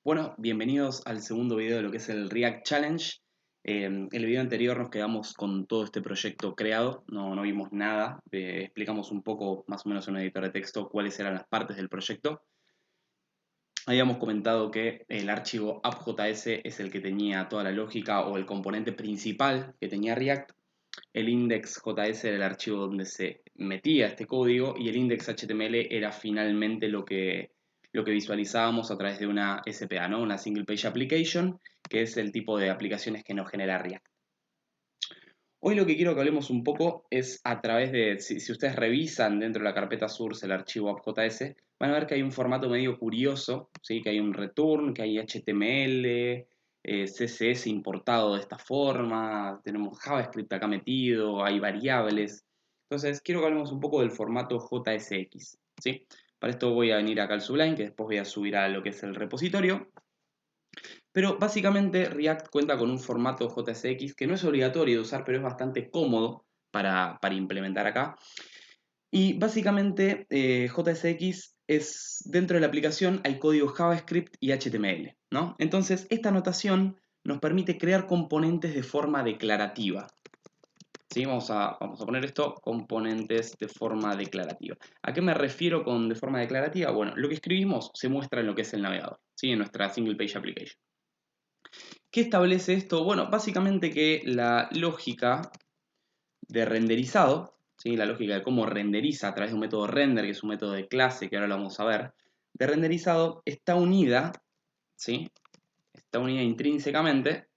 Bueno, bienvenidos al segundo video de lo que es el React Challenge. El video anterior nos quedamos con todo este proyecto creado, no vimos nada, explicamos un poco más o menos en un editor de texto cuáles eran las partes del proyecto. Habíamos comentado que el archivo app.js es el que tenía toda la lógica o el componente principal que tenía React. El index.js era el archivo donde se metía este código y el index.html era finalmente lo que visualizábamos a través de una SPA, ¿no? Una Single Page Application, que es el tipo de aplicaciones que nos genera React. Hoy lo que quiero que hablemos un poco es a través de, si ustedes revisan dentro de la carpeta source el archivo app.js, van a ver que hay un formato medio curioso, ¿sí? Que hay un return, que hay HTML, CSS importado de esta forma, tenemos JavaScript acá metido, hay variables. Entonces, quiero que hablemos un poco del formato JSX, ¿sí? Para esto voy a venir acá al Sublime, que después voy a subir a lo que es el repositorio. Pero básicamente React cuenta con un formato JSX que no es obligatorio de usar, pero es bastante cómodo para implementar acá. Y básicamente JSX es, dentro de la aplicación hay código JavaScript y HTML, ¿no? Entonces esta notación nos permite crear componentes de forma declarativa. ¿Sí? Vamos a poner esto, componentes de forma declarativa. ¿A qué me refiero con de forma declarativa? Bueno, lo que escribimos se muestra en lo que es el navegador, ¿sí? En nuestra Single Page Application. ¿Qué establece esto? Bueno, básicamente que la lógica de renderizado, ¿sí? La lógica de cómo renderiza a través de un método render, que es un método de clase, que ahora lo vamos a ver, de renderizado está unida, ¿sí? Está unida intrínsecamente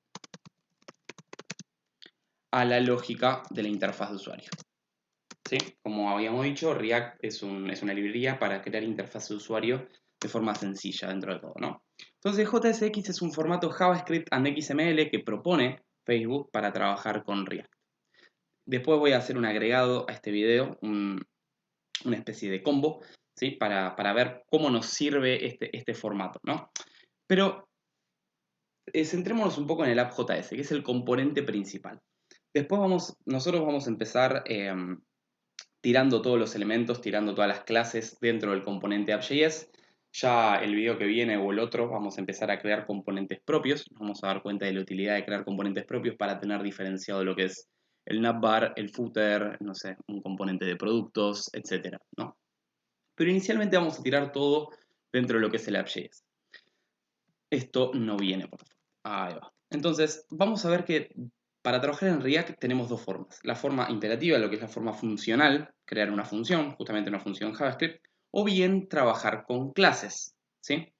a la lógica de la interfaz de usuario. ¿Sí? Como habíamos dicho, React es una librería para crear interfaz de usuario de forma sencilla dentro de todo, ¿no? Entonces JSX es un formato JavaScript and XML que propone Facebook para trabajar con React. Después voy a hacer un agregado a este video, una especie de combo, ¿sí? Para ver cómo nos sirve este formato, ¿no? Pero centrémonos un poco en el app.js, que es el componente principal. Después nosotros vamos a empezar tirando todos los elementos, tirando todas las clases dentro del componente app.js. Ya el video que viene o el otro vamos a empezar a crear componentes propios. Nos vamos a dar cuenta de la utilidad de crear componentes propios para tener diferenciado lo que es el navbar, el footer, no sé, un componente de productos, etcétera, ¿no? Pero inicialmente vamos a tirar todo dentro de lo que es el app.js. Esto no viene por favor. Ahí va. Entonces, vamos a ver que para trabajar en React tenemos dos formas. La forma imperativa, lo que es la forma funcional, crear una función, justamente una función JavaScript, o bien trabajar con clases, ¿sí?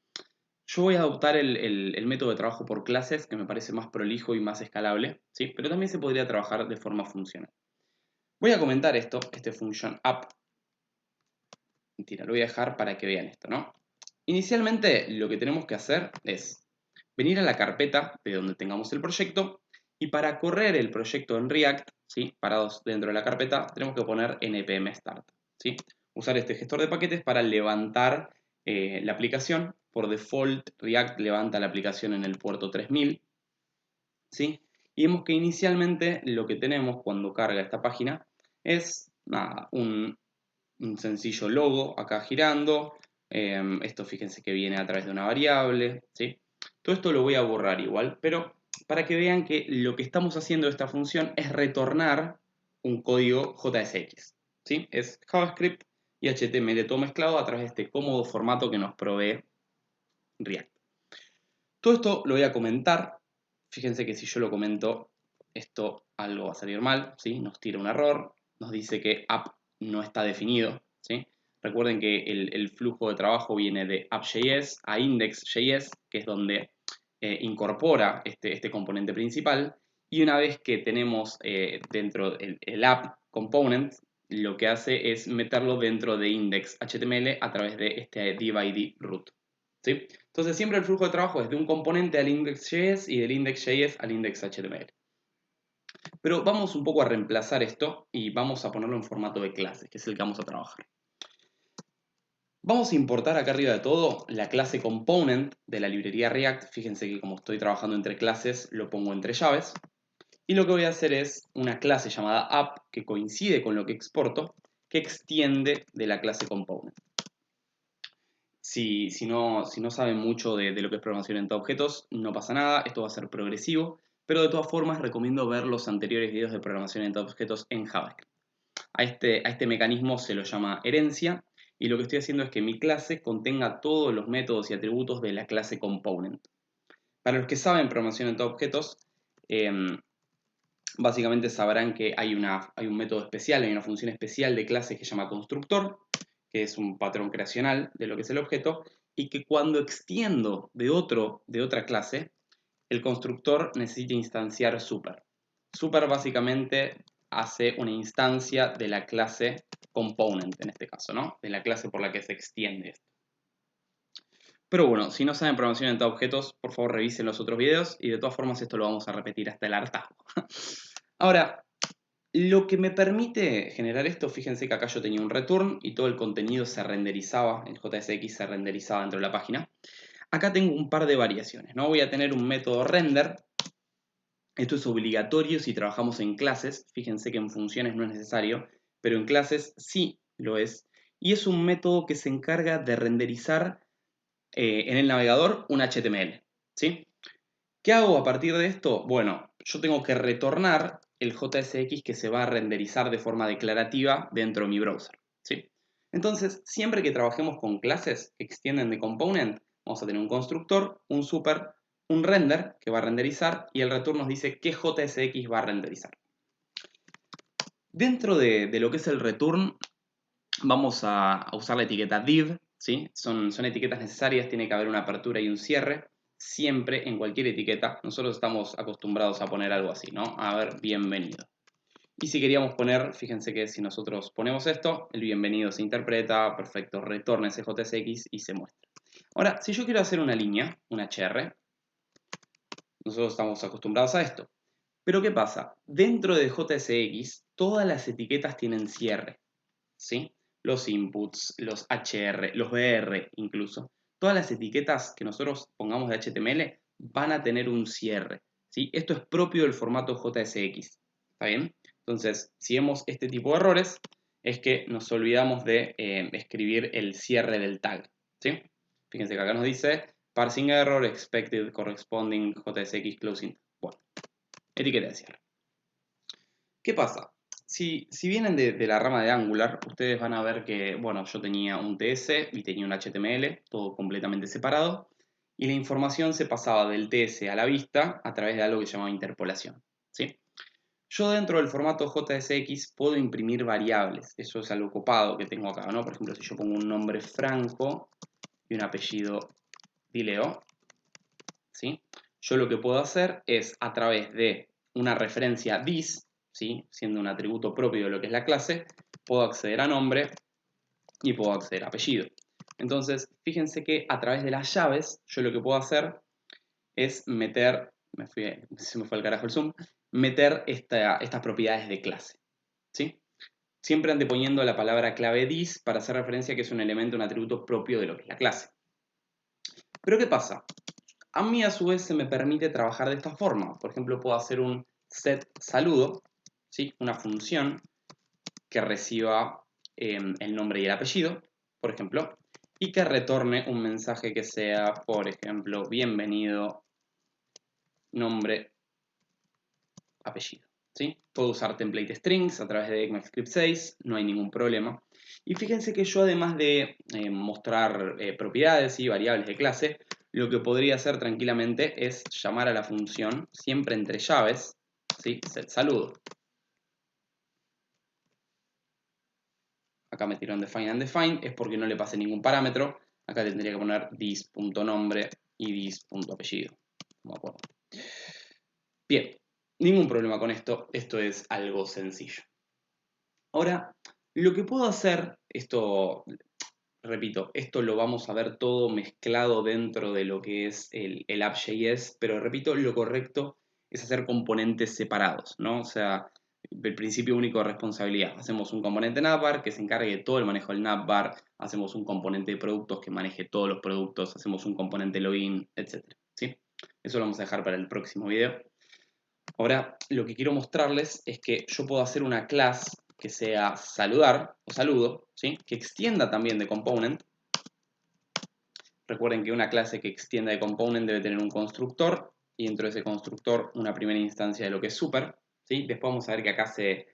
Yo voy a adoptar el método de trabajo por clases, que me parece más prolijo y más escalable, ¿sí? Pero también se podría trabajar de forma funcional. Voy a comentar esto, este function app. Mentira, lo voy a dejar para que vean esto, ¿no? Inicialmente lo que tenemos que hacer es venir a la carpeta de donde tengamos el proyecto y para correr el proyecto en React, ¿sí? Parados dentro de la carpeta, tenemos que poner npm start, ¿sí? Usar este gestor de paquetes para levantar la aplicación. Por default, React levanta la aplicación en el puerto 3000, ¿sí? Y vemos que inicialmente lo que tenemos cuando carga esta página es nada, un sencillo logo acá girando. Esto fíjense que viene a través de una variable, ¿sí? Todo esto lo voy a borrar igual, pero para que vean que lo que estamos haciendo de esta función es retornar un código JSX, ¿sí? Es JavaScript y HTML todo mezclado a través de este cómodo formato que nos provee React. Todo esto lo voy a comentar. Fíjense que si yo lo comento, esto algo va a salir mal, ¿sí? Nos tira un error, nos dice que app no está definido, ¿sí? Recuerden que el flujo de trabajo viene de app.js a index.js, que es donde incorpora este componente principal. Y una vez que tenemos dentro el app component, lo que hace es meterlo dentro de index.html a través de este div root, ¿sí? Entonces siempre el flujo de trabajo es de un componente al index.js y del index.js al index.html. Pero vamos un poco a reemplazar esto y vamos a ponerlo en formato de clase, que es el que vamos a trabajar. Vamos a importar acá arriba de todo la clase component de la librería React. Fíjense que como estoy trabajando entre clases, lo pongo entre llaves. Y lo que voy a hacer es una clase llamada app que coincide con lo que exporto, que extiende de la clase component. Si no saben mucho de lo que es programación orientada a objetos, no pasa nada, esto va a ser progresivo, pero de todas formas recomiendo ver los anteriores videos de programación orientada a objetos en JavaScript. A este mecanismo se lo llama herencia, y lo que estoy haciendo es que mi clase contenga todos los métodos y atributos de la clase component. Para los que saben programación orientada a objetos, básicamente sabrán que hay un método especial, hay una función especial de clase que se llama constructor, que es un patrón creacional de lo que es el objeto, y que cuando extiendo de otra clase, el constructor necesita instanciar super. Super básicamente hace una instancia de la clase component, en este caso, ¿no? De la clase por la que se extiende esto. Pero bueno, si no saben programación orientada a objetos, por favor revisen los otros videos, y de todas formas esto lo vamos a repetir hasta el hartazgo. Ahora, lo que me permite generar esto, fíjense que acá yo tenía un return y todo el contenido se renderizaba, el JSX se renderizaba dentro de la página. Acá tengo un par de variaciones, ¿no? Voy a tener un método render. Esto es obligatorio si trabajamos en clases. Fíjense que en funciones no es necesario, pero en clases sí lo es. Y es un método que se encarga de renderizar en el navegador un HTML, ¿sí? ¿Qué hago a partir de esto? Bueno, yo tengo que retornar el JSX que se va a renderizar de forma declarativa dentro de mi browser, ¿sí? Entonces, siempre que trabajemos con clases que extienden de component, vamos a tener un constructor, un super, un render que va a renderizar y el return nos dice qué JSX va a renderizar. Dentro de lo que es el return, vamos a usar la etiqueta div, ¿sí? Son etiquetas necesarias, tiene que haber una apertura y un cierre. Siempre en cualquier etiqueta, nosotros estamos acostumbrados a poner algo así, ¿no? A ver, bienvenido. Y si queríamos poner, fíjense que si nosotros ponemos esto, el bienvenido se interpreta, perfecto, retorna ese JSX y se muestra. Ahora, si yo quiero hacer una línea, un HR, nosotros estamos acostumbrados a esto. Pero ¿qué pasa? Dentro de JSX, todas las etiquetas tienen cierre, ¿sí? Los inputs, los HR, los BR incluso. Todas las etiquetas que nosotros pongamos de HTML van a tener un cierre, ¿sí? Esto es propio del formato JSX, ¿está bien? Entonces, si vemos este tipo de errores, es que nos olvidamos de escribir el cierre del tag, ¿sí? Fíjense que acá nos dice parsing error expected corresponding JSX closing. Bueno, etiqueta de cierre. ¿Qué pasa? Si vienen de la rama de Angular, ustedes van a ver que, bueno, yo tenía un TS y tenía un HTML, todo completamente separado, y la información se pasaba del TS a la vista a través de algo que se llamaba interpolación, ¿sí? Yo dentro del formato JSX puedo imprimir variables, eso es algo copado que tengo acá, ¿no? Por ejemplo, si yo pongo un nombre Franco y un apellido Dileo, ¿sí? Yo lo que puedo hacer es, a través de una referencia this, ¿sí? Siendo un atributo propio de lo que es la clase, puedo acceder a nombre y puedo acceder a apellido. Entonces, fíjense que a través de las llaves, yo lo que puedo hacer es meter, se me fue el carajo el zoom, meter estas propiedades de clase, ¿sí? Siempre anteponiendo la palabra clave this para hacer referencia a que es un elemento, un atributo propio de lo que es la clase. Pero ¿qué pasa? A mí a su vez se me permite trabajar de esta forma. Por ejemplo, puedo hacer un set saludo, ¿sí? Una función que reciba el nombre y el apellido, por ejemplo, y que retorne un mensaje que sea, por ejemplo, bienvenido, nombre, apellido, ¿sí? Puedo usar template strings a través de ECMAScript 6, no hay ningún problema. Y fíjense que yo, además de mostrar propiedades y variables de clase, lo que podría hacer tranquilamente es llamar a la función, siempre entre llaves, ¿sí? Set saludo. Acá me tiró en define and define, es porque no le pasé ningún parámetro. Acá tendría que poner this.nombre y this.apellido. No me acuerdo. Bien, ningún problema con esto. Esto es algo sencillo. Ahora, lo que puedo hacer, esto, repito, esto lo vamos a ver todo mezclado dentro de lo que es el app.js, pero repito, lo correcto es hacer componentes separados, ¿no? O sea, el principio único de responsabilidad. Hacemos un componente navbar que se encargue de todo el manejo del navbar, hacemos un componente de productos que maneje todos los productos, hacemos un componente login, etc. ¿Sí? Eso lo vamos a dejar para el próximo video. Ahora, lo que quiero mostrarles es que yo puedo hacer una clase que sea saludar o saludo, ¿sí? Que extienda también de component Recuerden que una clase que extienda de component debe tener un constructor y dentro de ese constructor una primera instancia de lo que es super, ¿sí? Después vamos a ver que acá se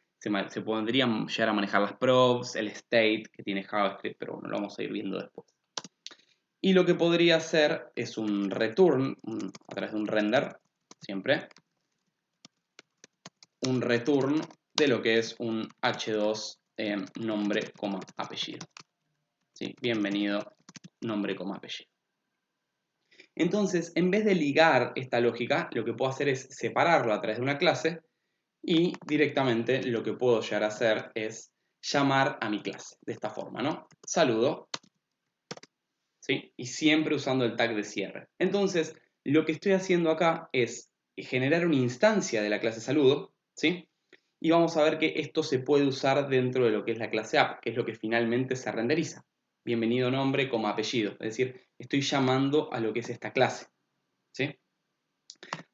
podrían llegar a manejar las props, el state que tiene JavaScript, pero bueno, lo vamos a ir viendo después. Y lo que podría hacer es un return, a través de un render, siempre, un return de lo que es un h2 nombre, apellido. ¿Sí? Bienvenido, nombre, apellido. Entonces, en vez de ligar esta lógica, lo que puedo hacer es separarlo a través de una clase y directamente lo que puedo llegar a hacer es llamar a mi clase, de esta forma, ¿no? Saludo, ¿sí? Y siempre usando el tag de cierre. Entonces, lo que estoy haciendo acá es generar una instancia de la clase saludo, ¿sí? Y vamos a ver que esto se puede usar dentro de lo que es la clase app, que es lo que finalmente se renderiza. Bienvenido nombre, apellido. Es decir, estoy llamando a lo que es esta clase, ¿sí?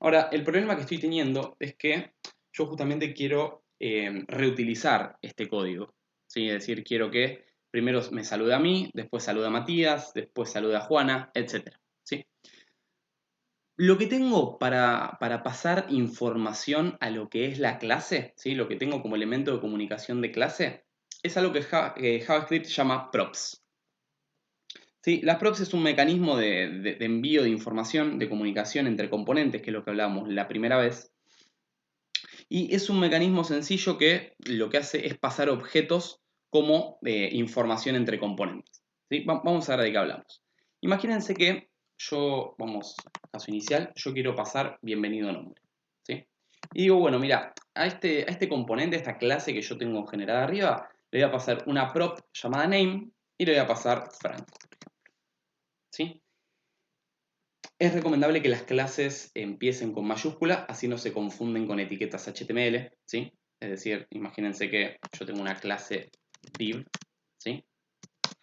Ahora, el problema que estoy teniendo es que yo justamente quiero reutilizar este código, ¿sí? Es decir, quiero que primero me salude a mí, después salude a Matías, después salude a Juana, etc. ¿Sí? Lo que tengo para pasar información a lo que es la clase, ¿sí? Lo que tengo como elemento de comunicación de clase, es algo que JavaScript llama props. ¿Sí? Las props es un mecanismo de envío de información, de comunicación entre componentes, que es lo que hablábamos la primera vez. Y es un mecanismo sencillo que lo que hace es pasar objetos como información entre componentes. ¿Sí? Vamos a ver de qué hablamos. Imagínense que yo, caso inicial, yo quiero pasar bienvenido nombre. ¿Sí? Y digo, bueno, mira, a este componente, a esta clase que yo tengo generada arriba, le voy a pasar una prop llamada name y le voy a pasar Frank. ¿Sí? Es recomendable que las clases empiecen con mayúscula, así no se confunden con etiquetas HTML, ¿sí? Es decir, imagínense que yo tengo una clase div, ¿sí?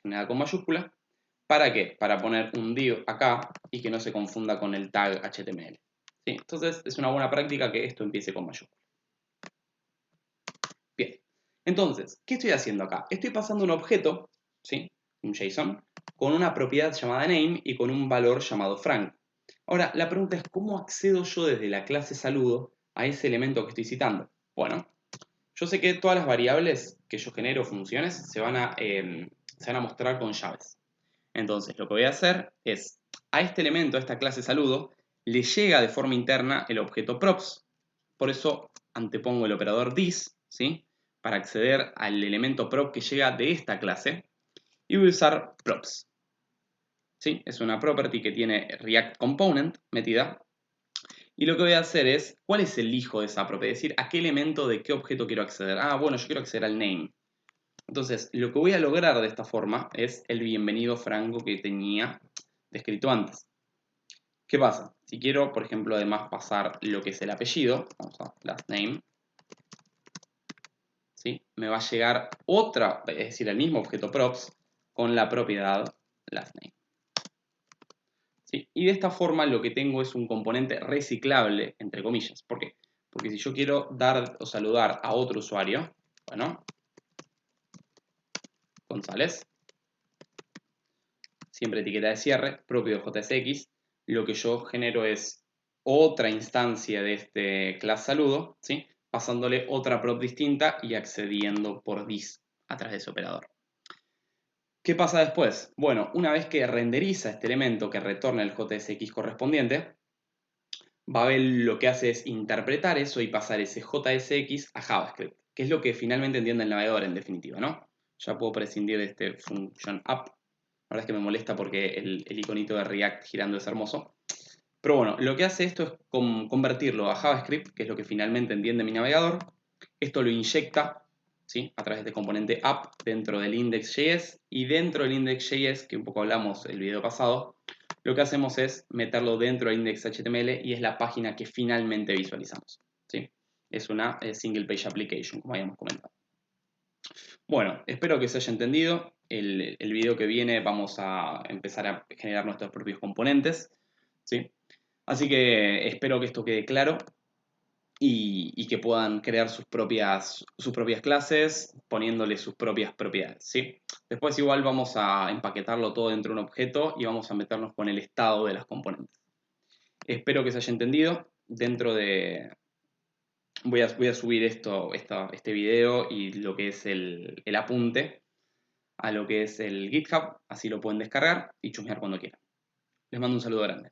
Generada con mayúscula. ¿Para qué? Para poner un div acá y que no se confunda con el tag HTML. ¿Sí? Entonces es una buena práctica que esto empiece con mayúscula. Bien. Entonces, ¿qué estoy haciendo acá? Estoy pasando un objeto, ¿sí? Un JSON, con una propiedad llamada name y con un valor llamado Frank. Ahora, la pregunta es, ¿cómo accedo yo desde la clase saludo a ese elemento que estoy citando? Bueno, yo sé que todas las variables que yo genero, funciones, se van a mostrar con llaves. Entonces, lo que voy a hacer es, a este elemento, a esta clase saludo, le llega de forma interna el objeto props. Por eso antepongo el operador this, ¿sí? Para acceder al elemento prop que llega de esta clase. Y voy a usar props. ¿Sí? Es una property que tiene React Component metida. Y lo que voy a hacer es, ¿cuál es el hijo de esa propiedad? Es decir, ¿a qué elemento de qué objeto quiero acceder? Ah, bueno, yo quiero acceder al name. Entonces, lo que voy a lograr de esta forma es el bienvenido franco que tenía descrito antes. ¿Qué pasa? Si quiero, por ejemplo, además pasar lo que es el apellido, vamos a last name, ¿sí? Me va a llegar otra, es decir, el mismo objeto props con la propiedad last name. ¿Sí? Y de esta forma lo que tengo es un componente reciclable, entre comillas. ¿Por qué? Porque si yo quiero dar o saludar a otro usuario, bueno, González, siempre etiqueta de cierre, propio de JSX, lo que yo genero es otra instancia de este class saludo, ¿sí? Pasándole otra prop distinta y accediendo por this a través de ese operador. ¿Qué pasa después? Bueno, una vez que renderiza este elemento que retorna el JSX correspondiente, Babel lo que hace es interpretar eso y pasar ese JSX a JavaScript, que es lo que finalmente entiende el navegador en definitiva, ¿no? Ya puedo prescindir de este function app. La verdad es que me molesta porque el iconito de React girando es hermoso. Pero bueno, lo que hace esto es convertirlo a JavaScript, que es lo que finalmente entiende mi navegador. Esto lo inyecta, ¿sí? A través del componente app dentro del index.js y dentro del index.js, que un poco hablamos el video pasado, lo que hacemos es meterlo dentro del index.html y es la página que finalmente visualizamos, ¿sí? Es una single page application, como habíamos comentado. Bueno, espero que se haya entendido. El video que viene vamos a empezar a generar nuestros propios componentes, ¿sí? Así que espero que esto quede claro. y que puedan crear sus propias clases poniéndole sus propias propiedades, ¿sí? Después igual vamos a empaquetarlo todo dentro de un objeto y vamos a meternos con el estado de las componentes. Espero que se haya entendido. Voy a subir este video y lo que es el apunte a lo que es el GitHub, así lo pueden descargar y chusmear cuando quieran. Les mando un saludo grande.